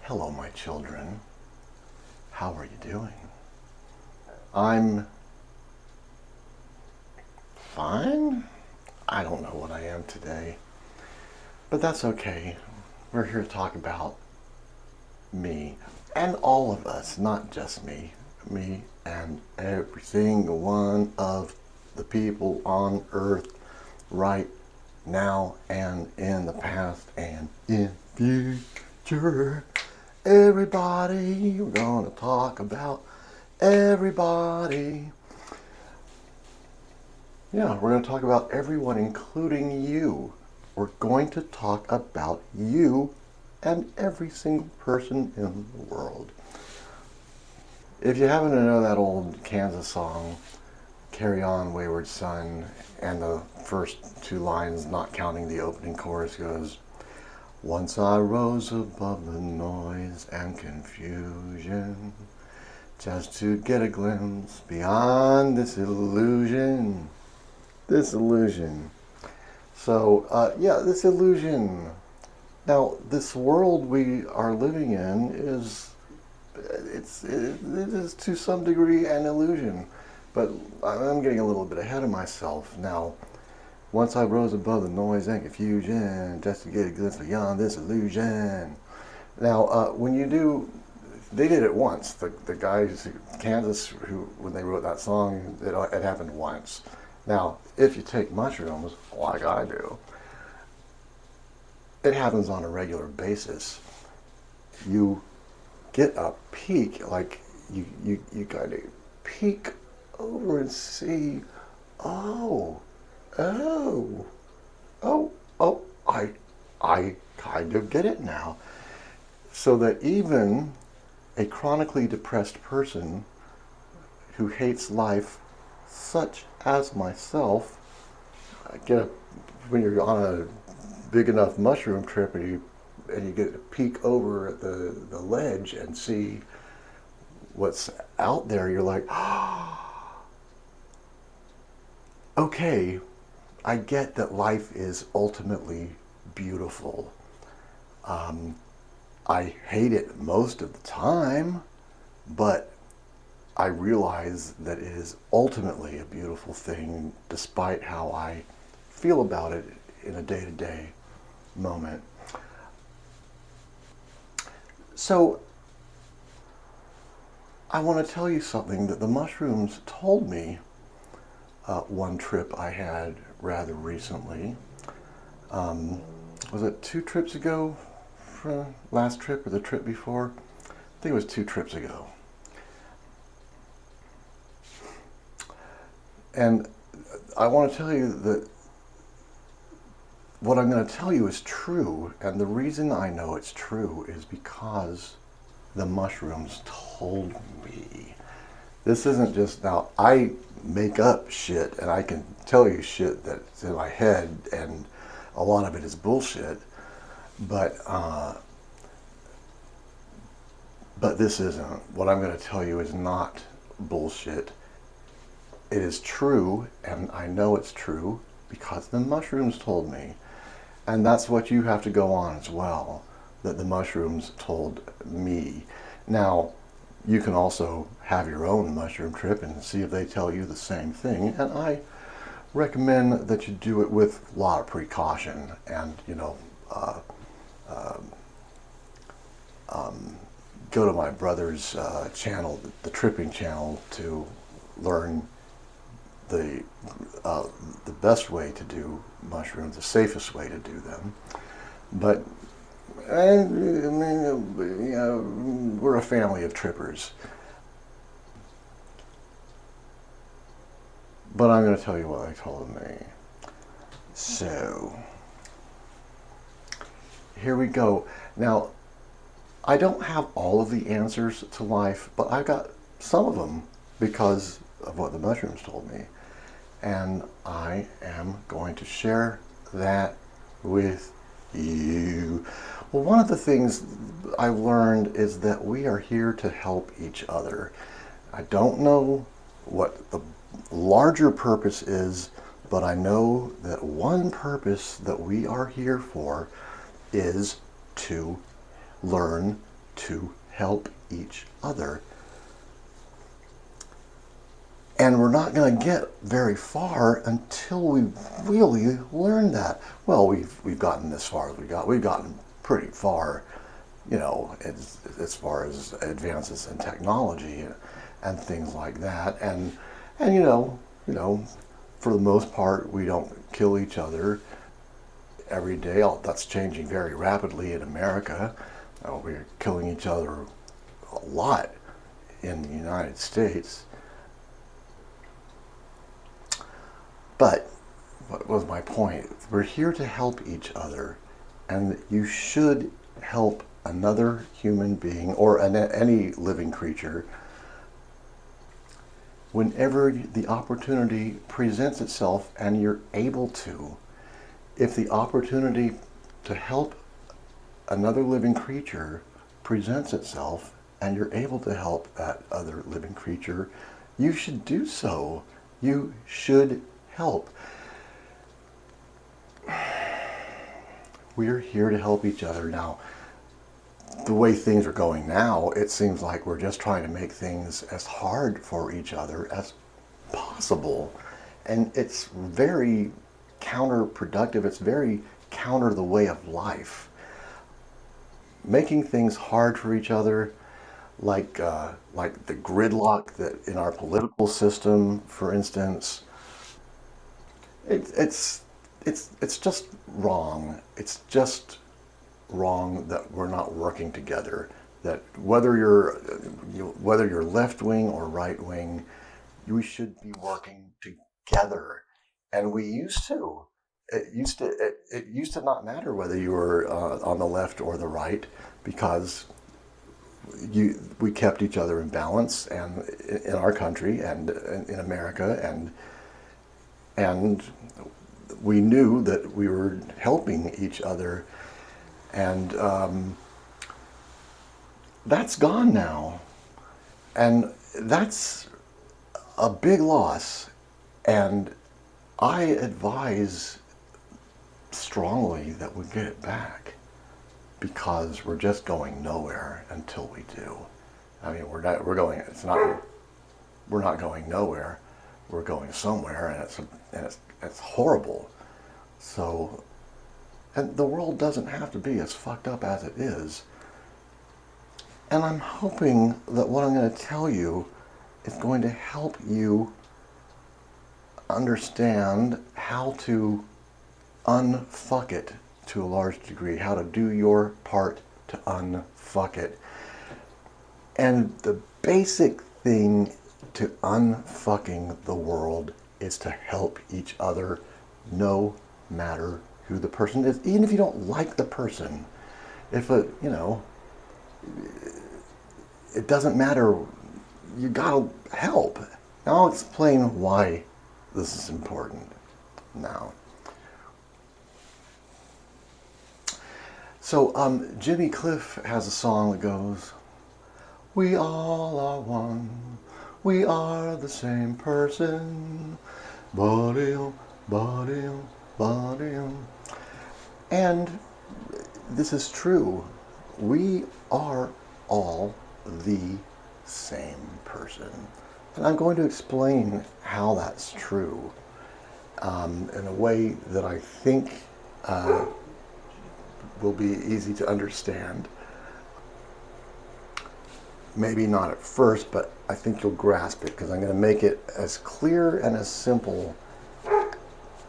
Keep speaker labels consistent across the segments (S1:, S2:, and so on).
S1: Hello, my children. How are you doing? I'm fine. I don't know what I am today, but that's okay. We're here to talk about me and all of us, not just me. Me and every single one of the people on earth right now and in the past and in future. Everybody, we're gonna talk about everybody. Yeah, we're gonna talk about everyone, including you. We're going to talk about you and every single person in the world. If you happen to know that old Kansas song, Carry On Wayward Son, and the first two lines, not counting the opening chorus, goes, once I rose above the noise and confusion, just to get a glimpse beyond this illusion. This illusion. So, this illusion. Now, this world we are living in it is to some degree an illusion. But I'm getting a little bit ahead of myself now. Once I rose above the noise and confusion, just to get a glimpse beyond this illusion. Now, when you do, they did it once. The guys in Kansas, who when they wrote that song, it happened once. Now, if you take mushrooms, like I do, it happens on a regular basis. You get a peek, like you kind of peek over and see, oh, oh, oh, oh, I kind of get it now. So that even a chronically depressed person who hates life, such as myself, when you're on a big enough mushroom trip and you get to peek over at the ledge and see what's out there, you're like, okay, I get that life is ultimately beautiful. I hate it most of the time, but I realize that it is ultimately a beautiful thing despite how I feel about it in a day-to-day moment. So I want to tell you something that the mushrooms told me one trip I had rather recently. Was it 2 trips ago? Last trip or the trip before? I think it was 2 trips ago. And I want to tell you that what I'm going to tell you is true, and the reason I know it's true is because the mushrooms told me. This isn't just, now I make up shit and I can tell you shit that's in my head and a lot of it is bullshit, but this isn't. What I'm going to tell you is not bullshit. It is true, and I know it's true because the mushrooms told me. And that's what you have to go on as well, that the mushrooms told me. Now, you can also have your own mushroom trip and see if they tell you the same thing. And I recommend that you do it with a lot of precaution and, go to my brother's channel, the Tripping Channel, to learn the best way to do mushrooms, the safest way to do them. But I mean, we're a family of trippers. But I'm going to tell you what they told me. So here we go. Now, I don't have all of the answers to life, but I got some of them because of what the mushrooms told me. And I am going to share that with you. Well, one of the things I've learned is that we are here to help each other. I don't know what the larger purpose is, but I know that one purpose that we are here for is to learn to help each other. And we're not going to get very far until we really learn that. Well, we've gotten this far as we got. We've gotten pretty far, you know, as far as advances in technology and things like that. And for the most part, we don't kill each other every day. That's changing very rapidly in America. We're killing each other a lot in the United States. But what was my point? We're here to help each other, and you should help another human being or any living creature whenever the opportunity presents itself and you're able to. If the opportunity to help another living creature presents itself and you're able to help that other living creature, you should do so. You should help. We're here to help each other. Now, the way things are going now, it seems like we're just trying to make things as hard for each other as possible. And it's very counterproductive. It's very counter the way of life. Making things hard for each other, like the gridlock that in our political system, for instance, it's just wrong. It's just wrong that we're not working together. That whether you're left wing or right wing, we should be working together. And we used to. It used to not matter whether you were on the left or the right, because we kept each other in balance, and in our country and in America, and we knew that we were helping each other, and that's gone now, and that's a big loss. And I advise strongly that we get it back, because we're just going nowhere until we do. I mean, we're not going nowhere. We're going somewhere, and it's horrible. So, and the world doesn't have to be as fucked up as it is. And I'm hoping that what I'm going to tell you is going to help you understand how to unfuck it to a large degree, how to do your part to unfuck it. And the basic thing to unfucking the world is to help each other, no matter who the person is, even if you don't like the person. If it doesn't matter, you gotta help. Now I'll explain why this is important now. So Jimmy Cliff has a song that goes, "We all are one, we are the same person, body-o, body-o, body-o." And this is true. We are all the same person. And I'm going to explain how that's true in a way that I think will be easy to understand. Maybe not at first, but I think you'll grasp it, because I'm going to make it as clear and as simple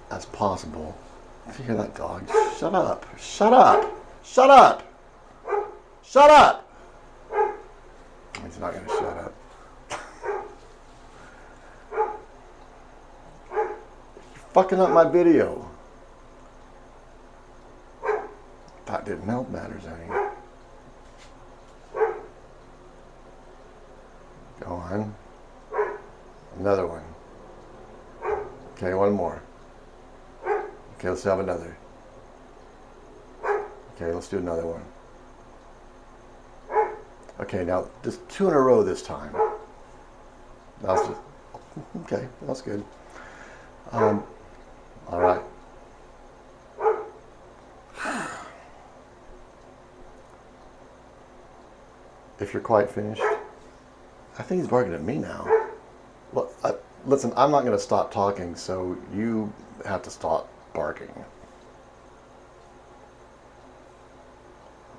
S1: as possible. If you hear that dog, shut up, shut up, shut up, shut up. He's not going to shut up. You're fucking up my video. That didn't help matters any. Go on. Another one. Okay, one more. Okay, let's have another. Okay, let's do another one. Okay, now just 2 in a row this time. That's just, okay, that's good. All right. if you're quite finished. I think he's barking at me now. Well, listen, I'm not going to stop talking, so you have to stop barking.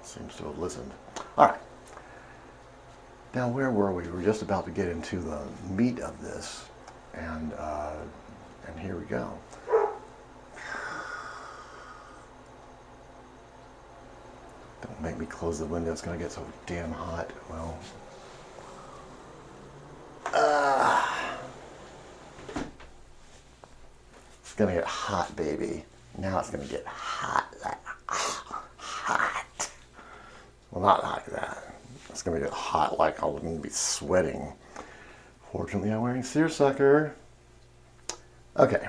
S1: Seems to have listened. All right. Now, where were we? We're just about to get into the meat of this, and here we go. Don't make me close the window. It's going to get so damn hot. Well, it's going to get hot, baby. Now it's going to get hot. Hot. Well, not like that. It's going to get hot like I'm going to be sweating. Fortunately, I'm wearing seersucker. Okay.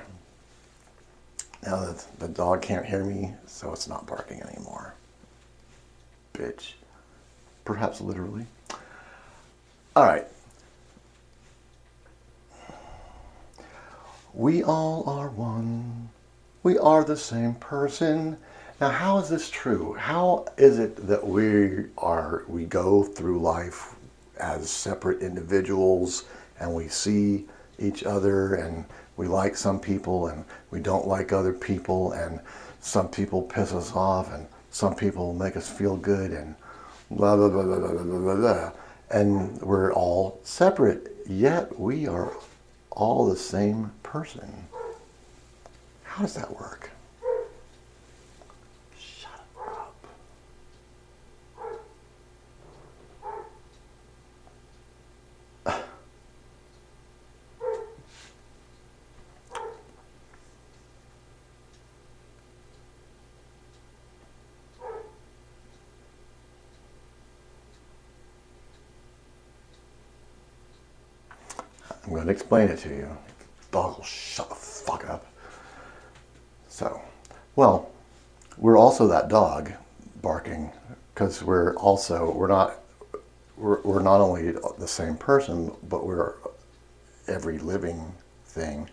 S1: Now the dog can't hear me, so it's not barking anymore. Bitch. Perhaps literally. All right. We all are one. We are the same person. Now, how is this true? How is it that we go through life as separate individuals and we see each other and we like some people and we don't like other people, and some people piss us off and some people make us feel good and blah, blah, blah, blah, blah, blah, blah, blah. And we're all separate, yet we are all the same person. How does that work? Shut up. I'm going to explain it to you. Dog will shut the fuck up. So, well, we're also that dog barking because we're not only the same person, but we're every living thing.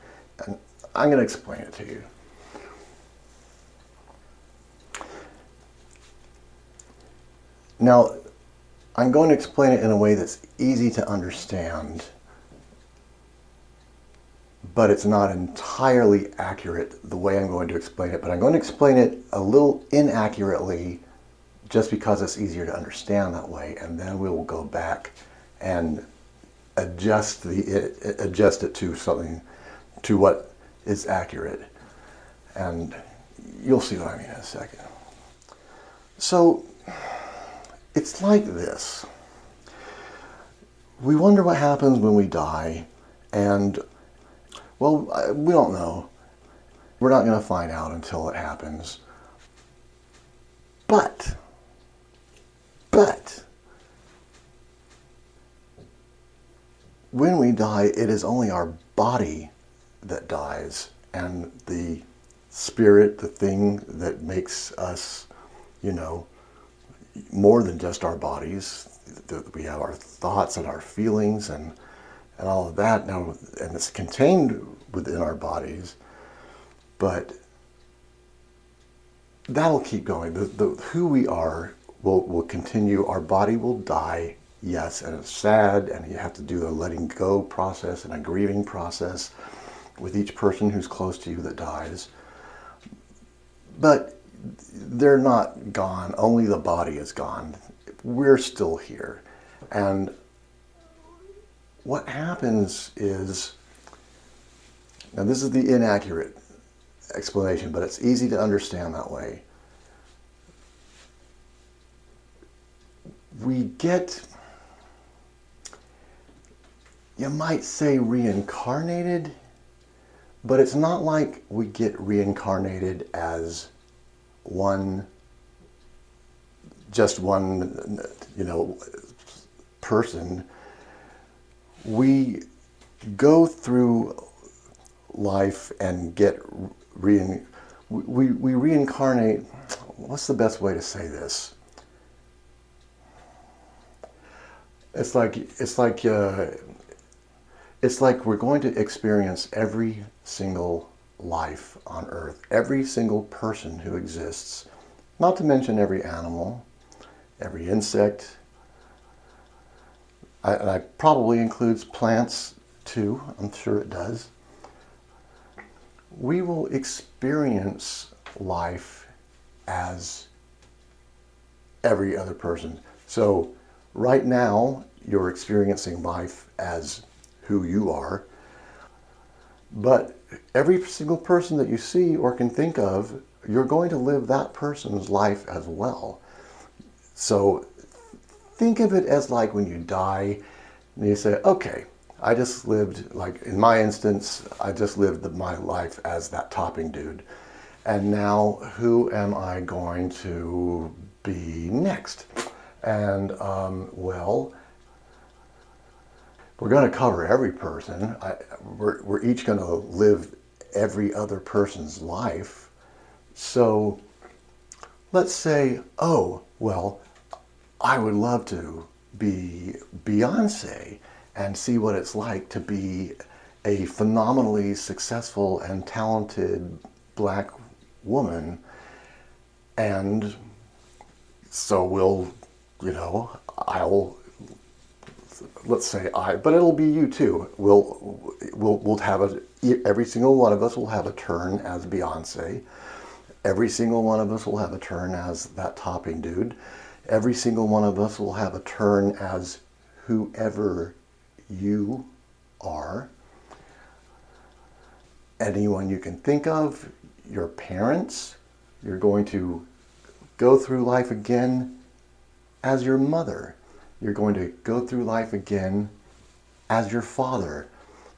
S1: And I'm going to explain it to you. Now, I'm going to explain it in a way that's easy to understand, but it's not entirely accurate the way I'm going to explain it. But I'm going to explain it a little inaccurately just because it's easier to understand that way. And then we will go back and adjust it to something, to what is accurate. And you'll see what I mean in a second. So it's like this. We wonder what happens when we die, and well, we don't know. We're not going to find out until it happens. But, when we die, it is only our body that dies, and the spirit, the thing that makes us, more than just our bodies. We have our thoughts and our feelings and all of that now, and it's contained within our bodies, but that'll keep going. Who we are will continue. Our body will die, yes, and it's sad, and you have to do the letting go process and a grieving process with each person who's close to you that dies. But they're not gone. Only the body is gone. We're still here. And what happens is, now this is the inaccurate explanation, but it's easy to understand that way. We get, you might say, reincarnated, but it's not like we get reincarnated as just one person. We go through life and get we reincarnate. What's the best way to say this? It's like we're going to experience every single life on Earth, every single person who exists, not to mention every animal, every insect, and I probably includes plants too, I'm sure it does, we will experience life as every other person. So right now, you're experiencing life as who you are, but every single person that you see or can think of, you're going to live that person's life as well. So think of it as like when you die and you say, okay, I just lived, like in my instance, I just lived my life as that topping dude. And now who am I going to be next? And well, we're going to cover every person. We're each going to live every other person's life. So let's say, oh, well, I would love to be Beyonce and see what it's like to be a phenomenally successful and talented black woman. And so we'll, I'll, let's say but it'll be you too. We'll have every single one of us will have a turn as Beyonce. Every single one of us will have a turn as that topping dude. Every single one of us will have a turn as whoever you are. Anyone you can think of, your parents, you're going to go through life again as your mother. You're going to go through life again as your father.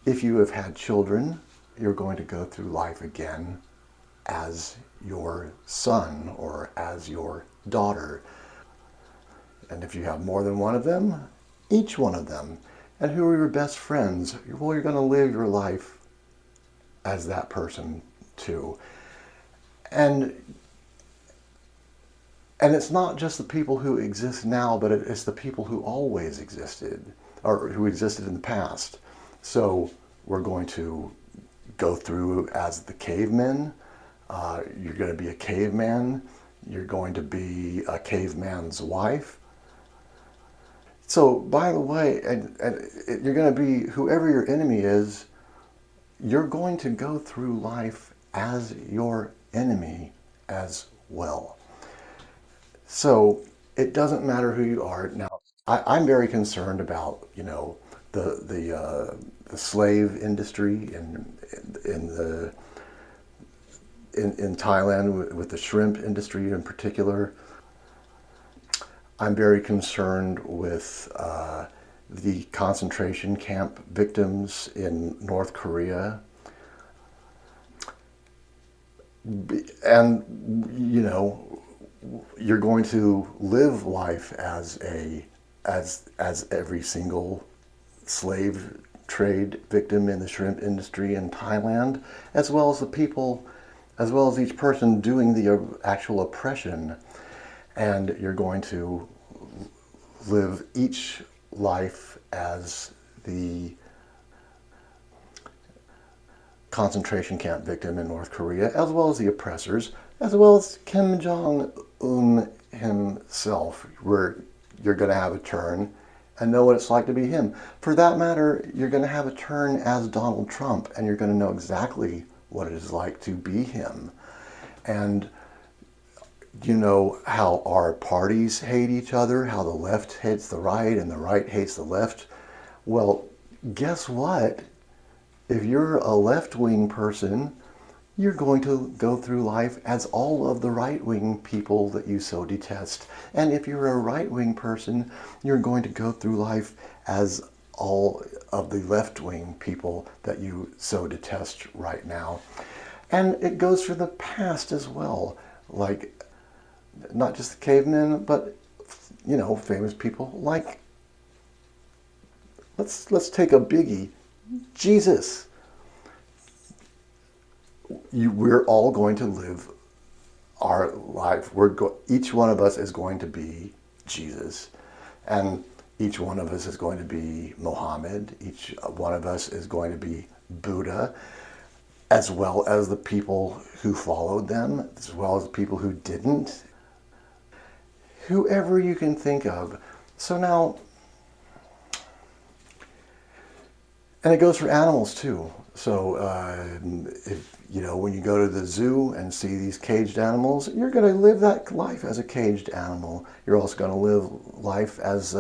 S1: If you have had children, you're going to go through life again as your son or as your daughter. And if you have more than one of them, each one of them. And who are your best friends? Well, you're going to live your life as that person too. And it's not just the people who exist now, but it's the people who always existed, or who existed in the past. So we're going to go through as the cavemen. You're going to be a caveman. You're going to be a caveman's wife. So, by the way, and you're going to be, whoever your enemy is, you're going to go through life as your enemy as well. So, it doesn't matter who you are. Now, I'm very concerned about, the slave industry in Thailand with the shrimp industry in particular. I'm very concerned with the concentration camp victims in North Korea. And, you're going to live life as every single slave trade victim in the shrimp industry in Thailand, as well as each person doing the actual oppression. And you're going to live each life as the concentration camp victim in North Korea, as well as the oppressors, as well as Kim Jong-un himself, where you're going to have a turn and know what it's like to be him. For that matter, you're going to have a turn as Donald Trump, and you're going to know exactly what it is like to be him. And you know how our parties hate each other, how the left hates the right and the right hates the left. Well, guess what? If you're a left-wing person, you're going to go through life as all of the right-wing people that you so detest. And if you're a right-wing person, you're going to go through life as all of the left-wing people that you so detest right now. And it goes for the past as well. Like, not just the cavemen, but, famous people like, let's take a biggie, Jesus. We're all going to live our life. Each one of us is going to be Jesus, and each one of us is going to be Muhammad. Each one of us is going to be Buddha, as well as the people who followed them, as well as the people who didn't. Whoever you can think of. So now, And it goes for animals too. So if when you go to the zoo and see these caged animals, you're going to live that life as a caged animal. You're also going to live life as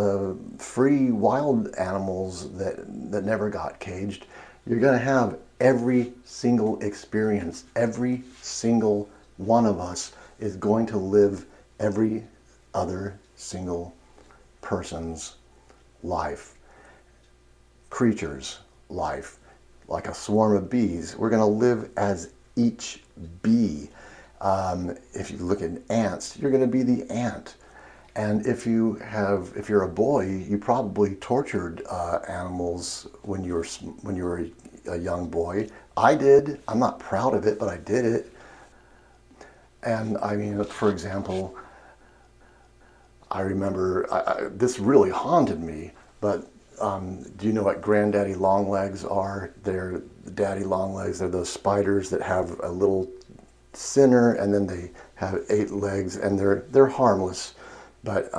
S1: free wild animals that never got caged. You're going to have every single experience. Every single one of us is going to live every other single person's life, creature's life, like a swarm of bees. We're going to live as each bee. If you look at ants, you're going to be the ant. And if you're a boy, you probably tortured animals when you were a young boy. I did. I'm not proud of it, but I did it. And I mean, for example, I remember this really haunted me. But do you know what granddaddy longlegs are? They're daddy longlegs. They're those spiders that have a little center, and then they have 8 legs, and they're harmless. But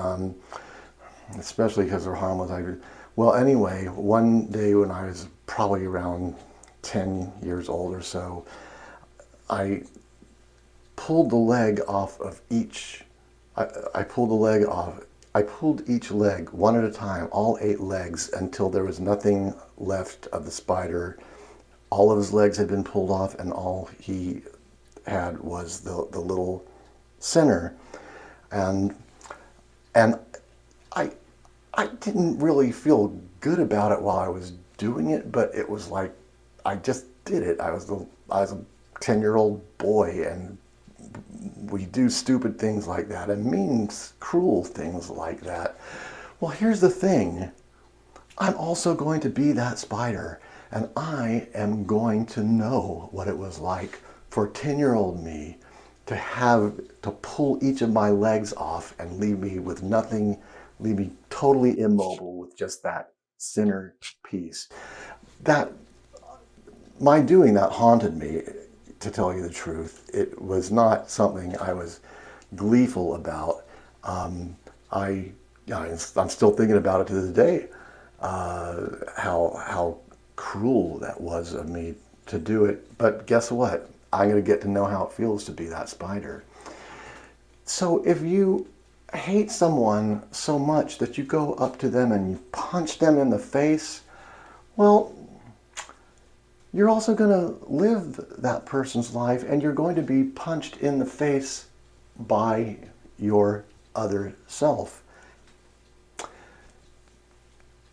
S1: especially because they're harmless. Well, anyway, one day when I was probably around 10 years old or so, I pulled the leg off of each. I pulled the leg off. I pulled each leg one at a time, all 8 legs, until there was nothing left of the spider. All of his legs had been pulled off, and all he had was the little center. And I I didn't really feel good about it while I was doing it, but it was like I just did it. I was a 10-year-old boy, and we do stupid things like that and mean, cruel things like that. Well, here's the thing. I'm also going to be that spider, and I am going to know what it was like for 10-year-old me to pull each of my legs off and leave me with nothing, leave me totally immobile with just that center piece. That my doing that haunted me, to tell you the truth. It was not something I was gleeful about. I'm still thinking about it to this day. How cruel that was of me to do it. But guess what? I'm going to get to know how it feels to be that spider. So if you hate someone so much that you go up to them and you punch them in the face, well, you're also going to live that person's life, and you're going to be punched in the face by your other self.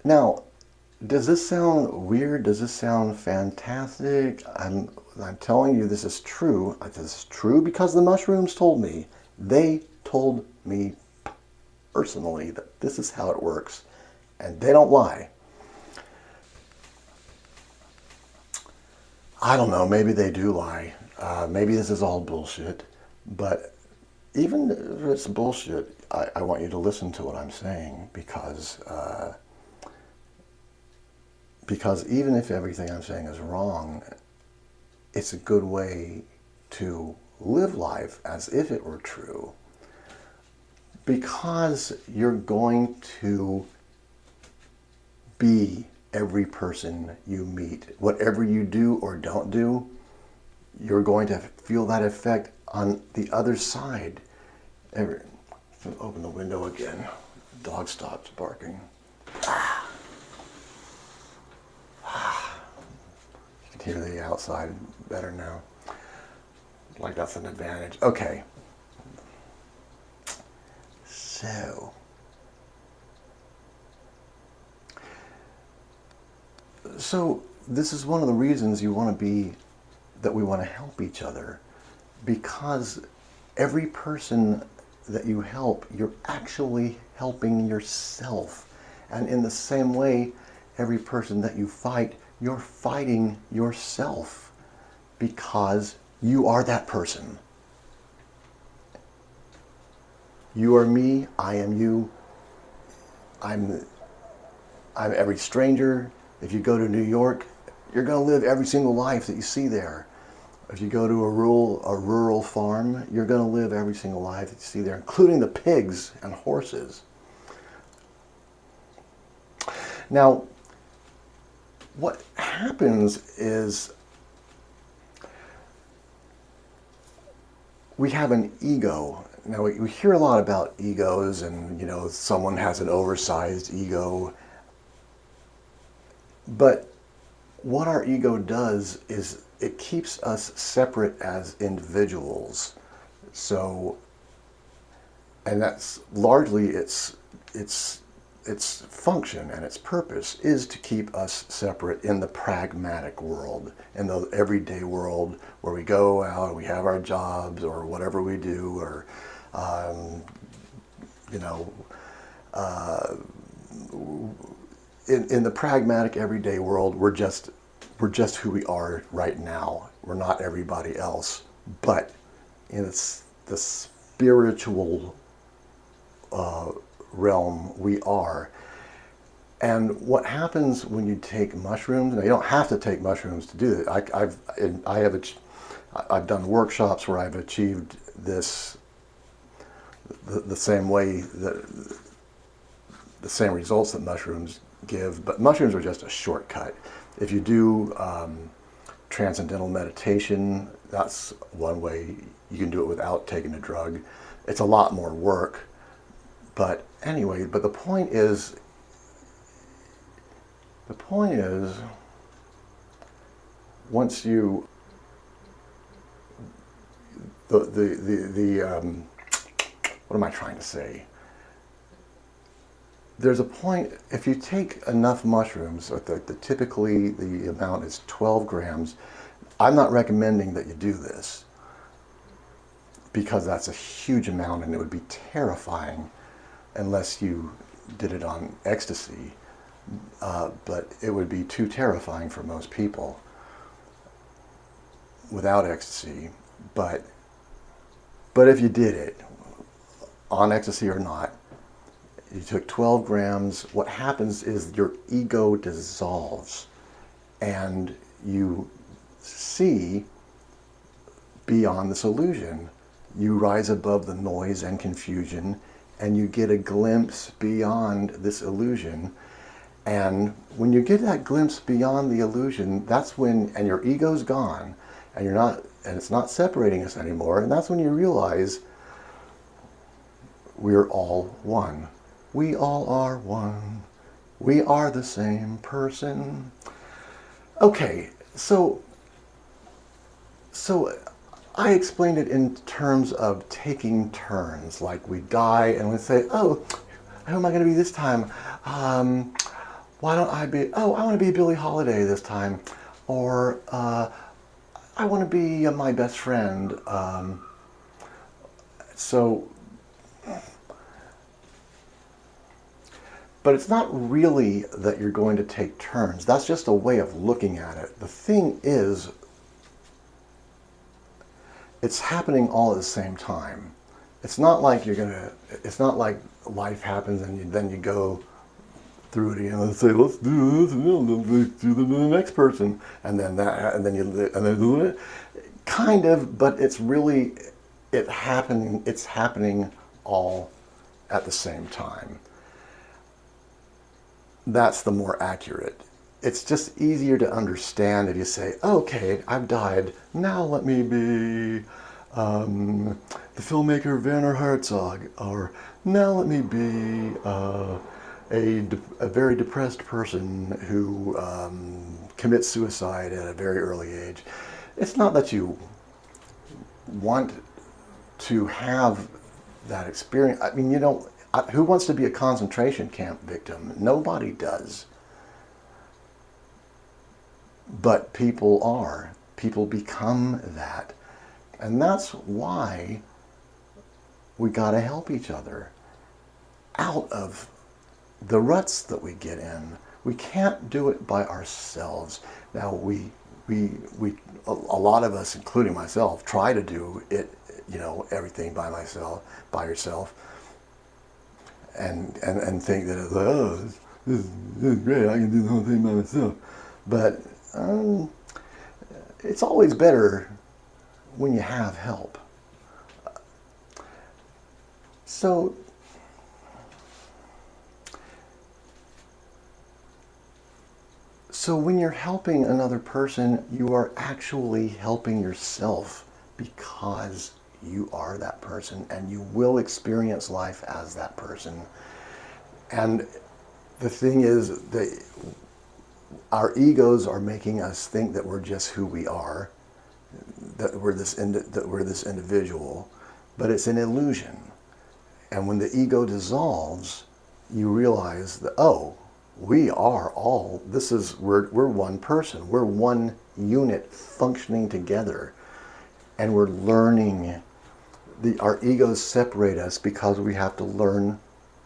S1: Now, does this sound weird? Does this sound fantastic? I'm telling you this is true. This is true because the mushrooms told me. They told me personally that this is how it works, and they don't lie. I don't know, maybe they do lie. Maybe this is all bullshit. But even if it's bullshit, I want you to listen to what I'm saying, because even if everything I'm saying is wrong, it's a good way to live life as if it were true. Because you're going to be every person you meet. Whatever you do or don't do, you're going to feel that effect on the other side. Open the window again. The dog stops barking. You can hear the outside better now. Like that's an advantage. Okay. So this is one of the reasons we want to help each other, because every person that you help, you're actually helping yourself. And in the same way, every person that you fight, you're fighting yourself, because you are that person. You are me, I am you. I'm every stranger. If you go to New York, you're going to live every single life that you see there. If you go to a rural farm, you're going to live every single life that you see there, including the pigs and horses. Now, what happens is we have an ego. Now we hear a lot about egos, and someone has an oversized ego. But what our ego does is it keeps us separate as individuals. So, and that's largely its function and its purpose is to keep us separate in the pragmatic world, in the everyday world where we go out, we have our jobs or whatever we do, or you know, in the pragmatic everyday world, we're just who we are right now. We're not everybody else, but in the spiritual realm, we are. And what happens when you take mushrooms? Now, you don't have to take mushrooms to do it. I've done workshops where I've achieved this the same way, the same results that mushrooms give, but mushrooms are just a shortcut. If you do transcendental meditation, that's one way you can do it without taking a drug. It's a lot more work, but anyway, but the point is, once you what am I trying to say? There's a point, if you take enough mushrooms, typically the amount is 12 grams. I'm not recommending that you do this because that's a huge amount and it would be terrifying unless you did it on ecstasy. But it would be too terrifying for most people without ecstasy. But if you did it on ecstasy or not, you took 12 grams, what happens is your ego dissolves and you see beyond this illusion. You rise above the noise and confusion and you get a glimpse beyond this illusion. And when you get that glimpse beyond the illusion, that's when, and your ego's gone and it's not separating us anymore. And that's when you realize we're all one. We all are one. We are the same person. Okay, so I explained it in terms of taking turns. Like we die and we say, oh, who am I going to be this time? Why don't I be, I want to be Billie Holiday this time. Or I want to be my best friend. But it's not really that you're going to take turns. That's just a way of looking at it. The thing is, it's happening all at the same time. It's not like it's not like life happens and then you go through it again and say, let's do this, and then do the next person. And then kind of, but it's really, it's happening all at the same time. That's the more accurate. It's just easier to understand if you say, okay, I've died. Now let me be the filmmaker Werner Herzog, or now let me be a very depressed person who commits suicide at a very early age. It's not that you want to have that experience. I mean, who wants to be a concentration camp victim? Nobody does. But people are. People become that. And that's why we got to help each other out of the ruts that we get in. We can't do it by ourselves. Now, a lot of us, including myself, try to do it, everything by yourself. And think that, this is great, I can do the whole thing by myself. But it's always better when you have help. So So when you're helping another person, you are actually helping yourself because you are that person and you will experience life as that person. And the thing is that our egos are making us think that we're just who we are, that we're this individual, but it's an illusion. And when the ego dissolves, you realize that, oh, we are all, we're one person. We're one unit functioning together. And we're learning. Our egos separate us because we have to learn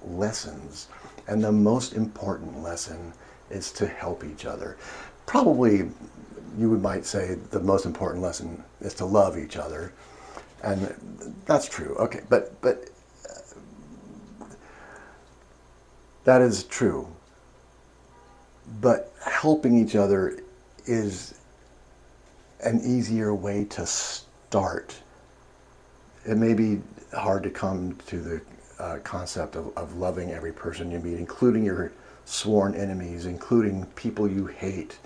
S1: lessons. And the most important lesson is to help each other. Probably, might say the most important lesson is to love each other. And that's true. Okay, but that is true. But helping each other is an easier way to start. It may be hard to come to the concept of loving every person you meet, including your sworn enemies, including people you hate.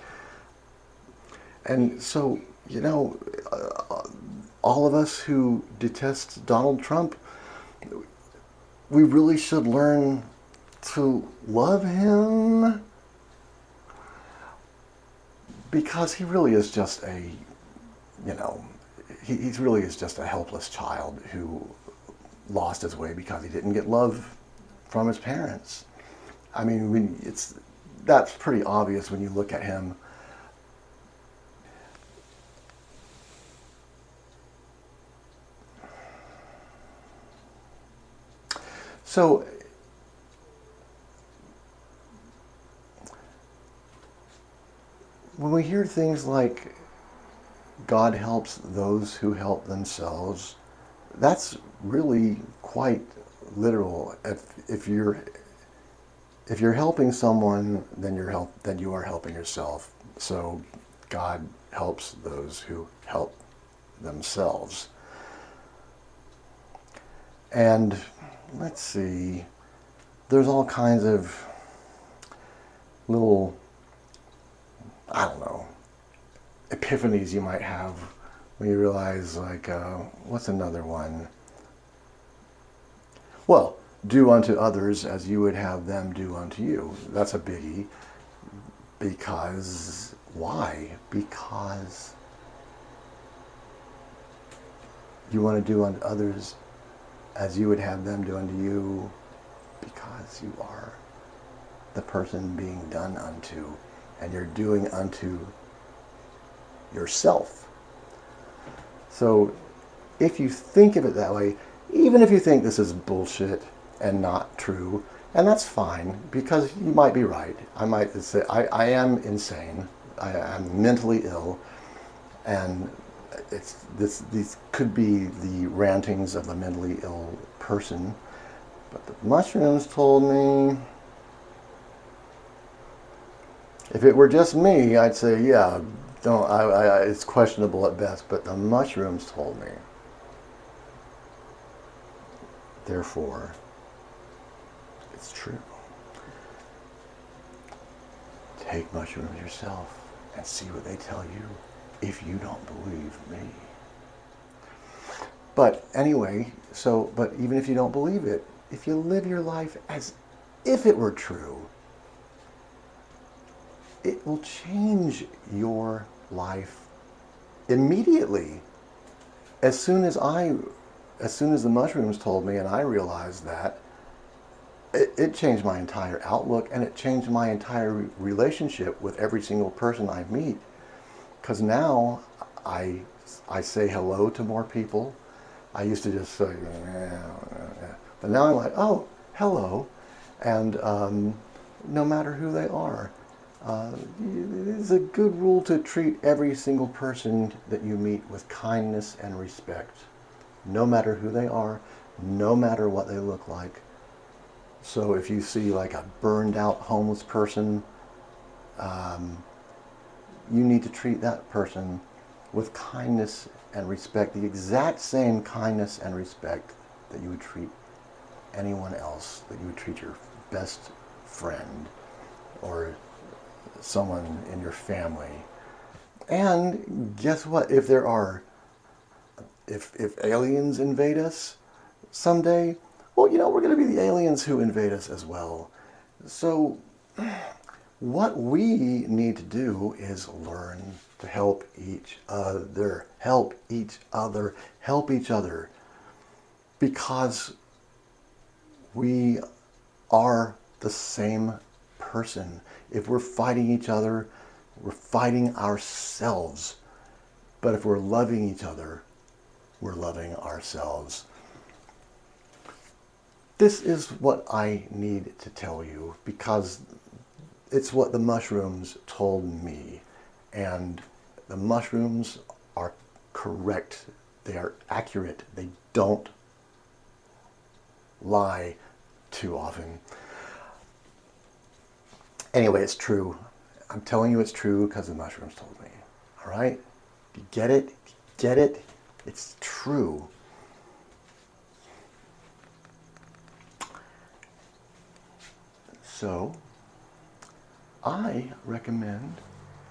S1: And so, all of us who detest Donald Trump, we really should learn to love him, because he really is just he really is just a helpless child who lost his way because he didn't get love from his parents. I mean, that's pretty obvious when you look at him. So, when we hear things like God helps those who help themselves, that's really quite literal. If you're helping someone, then you are helping yourself. So God helps those who help themselves. And let's see, there's all kinds of little, I don't know, epiphanies you might have when you realize, like, what's another one? Well, do unto others as you would have them do unto you. That's a biggie. Because, why? Because you want to do unto others as you would have them do unto you, because you are the person being done unto, and you're doing unto yourself. So if you think of it that way, even if you think this is bullshit and not true, and that's fine, because you might be right. I might say I am insane. I am mentally ill, and these could be the rantings of a mentally ill person. But the mushrooms told me, if it were just me, I'd say, yeah, don't. It's questionable at best. But the mushrooms told me. Therefore, it's true. Take mushrooms yourself and see what they tell you, if you don't believe me. But anyway, but even if you don't believe it, if you live your life as if it were true, it will change your life immediately. As soon as the mushrooms told me and I realized that, it changed my entire outlook, and it changed my entire relationship with every single person I meet. Because now I say hello to more people. I used to just say, but now I'm like, oh, hello. And no matter who they are, it is a good rule to treat every single person that you meet with kindness and respect, no matter who they are, no matter what they look like. So if you see like a burned out homeless person, you need to treat that person with kindness and respect, the exact same kindness and respect that you would treat anyone else, that you would treat your best friend or someone in your family. And guess what? If aliens invade us someday, well, we're going to be the aliens who invade us as well. So what we need to do is learn to help each other, help each other, because we are the same person. If we're fighting each other, we're fighting ourselves. But if we're loving each other, we're loving ourselves. This is what I need to tell you because it's what the mushrooms told me. And the mushrooms are correct. They are accurate. They don't lie too often. Anyway, it's true. I'm telling you it's true because the mushrooms told me. All right? You get it? Get it? It's true. So, I recommend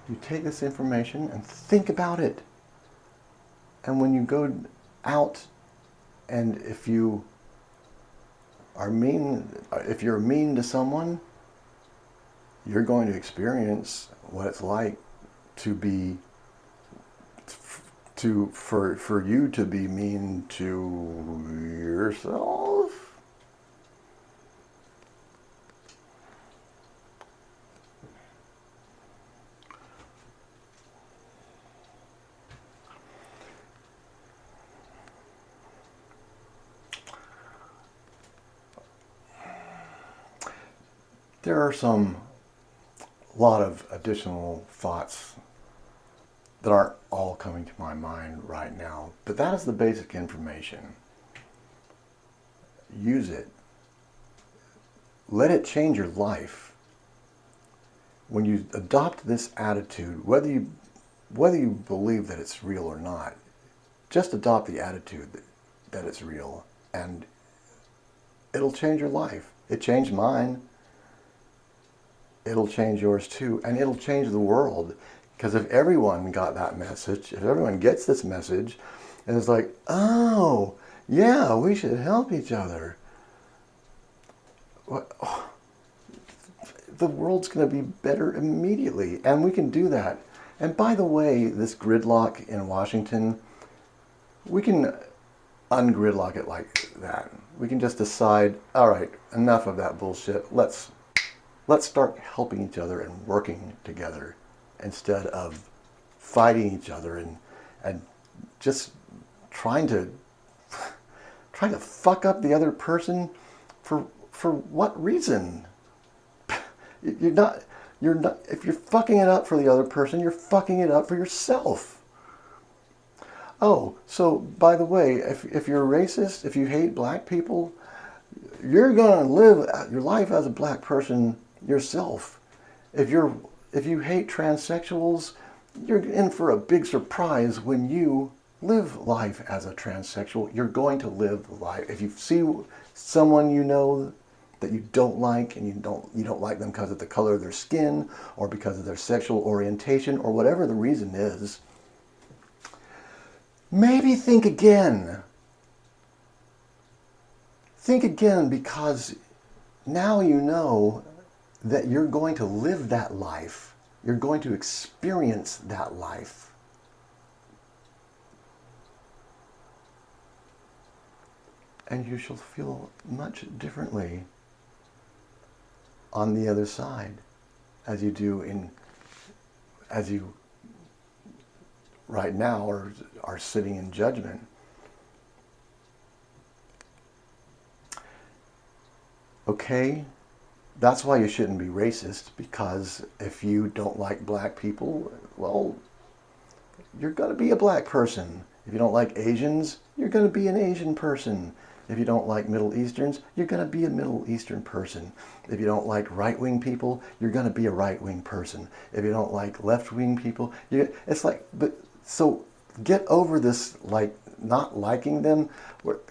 S1: you take this information and think about it. And when you go out and if you're mean to someone, you're going to experience what it's like for you to be mean to yourself. There are a lot of additional thoughts that aren't all coming to my mind right now, but that is the basic information. Use it. Let it change your life. When you adopt this attitude, whether you believe that it's real or not, just adopt the attitude that it's real, and it'll change your life. It changed mine. It'll change yours too, and it'll change the world. Because if everyone got that message, if everyone gets this message, and it's like, oh, yeah, we should help each other, the world's going to be better immediately, and we can do that. And by the way, this gridlock in Washington, we can ungridlock it like that. We can just decide, all right, enough of that bullshit. Let's start helping each other and working together instead of fighting each other and just trying to fuck up the other person for what reason? You're not if you're fucking it up for the other person, you're fucking it up for yourself. Oh, so by the way, if you're a racist, if you hate black people, you're going to live your life as a black person yourself. If you hate transsexuals, you're in for a big surprise when you live life as a transsexual. You're going to live life. If you see someone you know that you don't like, and you don't like them because of the color of their skin or because of their sexual orientation or whatever the reason is, maybe think again. Think again, because now you know that you're going to live that life. You're going to experience that life. And you shall feel much differently on the other side as you right now are sitting in judgment. Okay? That's why you shouldn't be racist, because if you don't like black people, well, you're going to be a black person. If you don't like Asians, you're going to be an Asian person. If you don't like Middle Easterns, you're going to be a Middle Eastern person. If you don't like right-wing people, you're going to be a right-wing person. If you don't like left-wing people, so get over this, like, not liking them.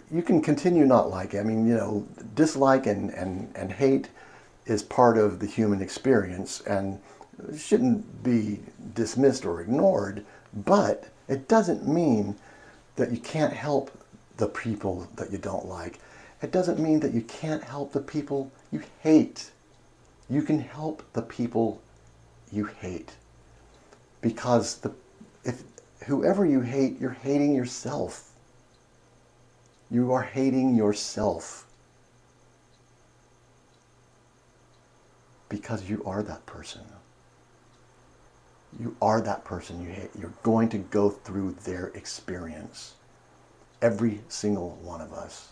S1: You can continue not liking. I mean, dislike and hate is part of the human experience, and shouldn't be dismissed or ignored, but it doesn't mean that you can't help the people that you don't like. It doesn't mean that you can't help the people you hate. You can help the people you hate. Because if whoever you hate, you're hating yourself. You are hating yourself. Because you are that person. You are that person you hate. You're going to go through their experience. Every single one of us.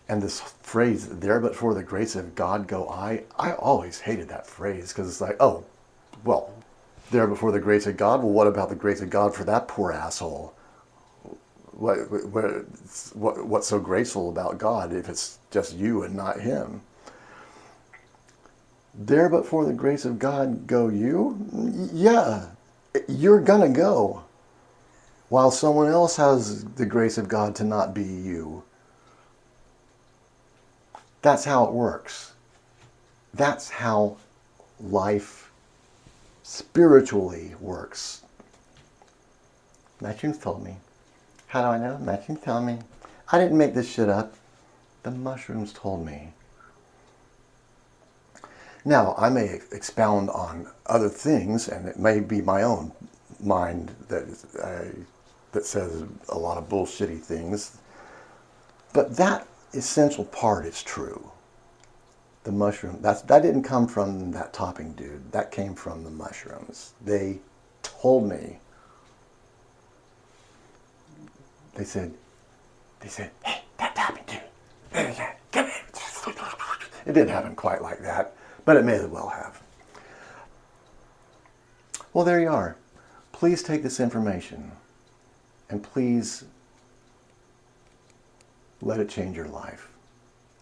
S1: And this phrase, there but for the grace of God go I always hated that phrase because it's like, oh, well, there but for the grace of God, well, what about the grace of God for that poor asshole? What's so graceful about God if it's just you and not him? There but for the grace of God go you? Yeah, you're gonna go. While someone else has the grace of God to not be you. That's how it works. That's how life spiritually works. Matchings told me. How do I know? Matchings told me. I didn't make this shit up. The mushrooms told me. Now, I may expound on other things, and it may be my own mind that says a lot of bullshitty things. But that essential part is true. The mushroom, that didn't come from that topping dude. That came from the mushrooms. They told me. They said, hey, that topping dude, come here. It didn't happen quite like that, but it may as well have. Well, there you are. Please take this information and please let it change your life.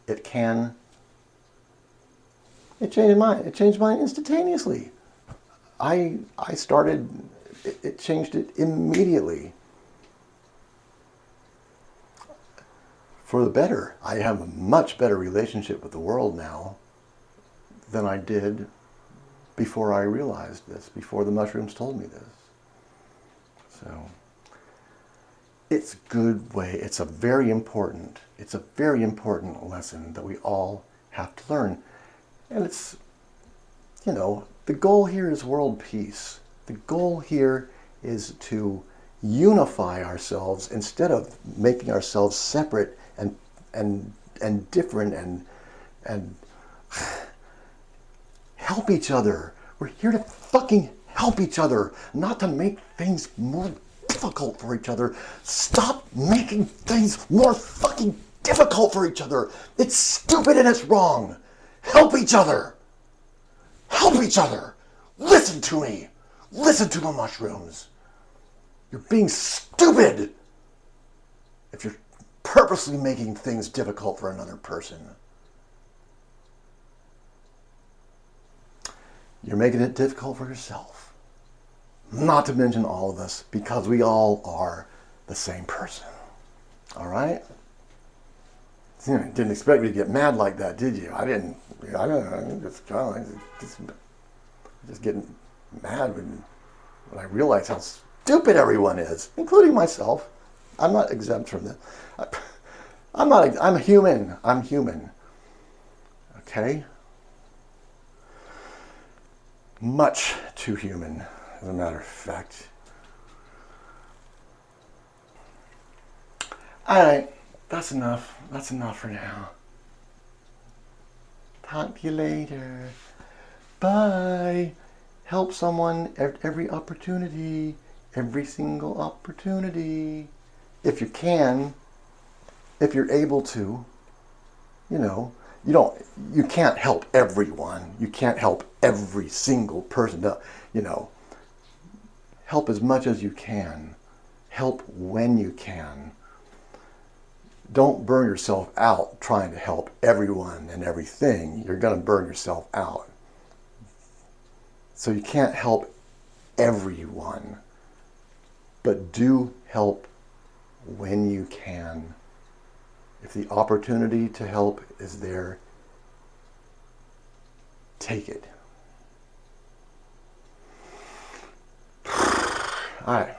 S1: It can. It changed mine. It changed mine instantaneously. I started, it changed it immediately. For the better. I have a much better relationship with the world now than I did before I realized this, before the mushrooms told me this. So it's a good way. It's a very important lesson that we all have to learn. And it's, the goal here is world peace. The goal here is to unify ourselves instead of making ourselves separate and different and help each other. We're here to fucking help each other, not to make things more difficult for each other. Stop making things more fucking difficult for each other. It's stupid and it's wrong. Help each other. Help each other. Listen to me. Listen to the mushrooms. You're being stupid if you're purposely making things difficult for another person. You're making it difficult for yourself. Not to mention all of us, because we all are the same person. All right? You didn't expect me to get mad like that, did you? I didn't. Just getting mad when I realize how stupid everyone is, including myself. I'm not exempt from this. I'm human. I'm human. Okay? Much too human, as a matter of fact. Alright, that's enough. That's enough for now. Talk to you later. Bye. Help someone every opportunity. Every single opportunity. If you can. If you're able to. You can't help everyone. You can't help every single person. Help as much as you can. Help when you can. Don't burn yourself out trying to help everyone and everything. You're going to burn yourself out. So you can't help everyone. But do help when you can. If the opportunity to help is there, Take it. All right.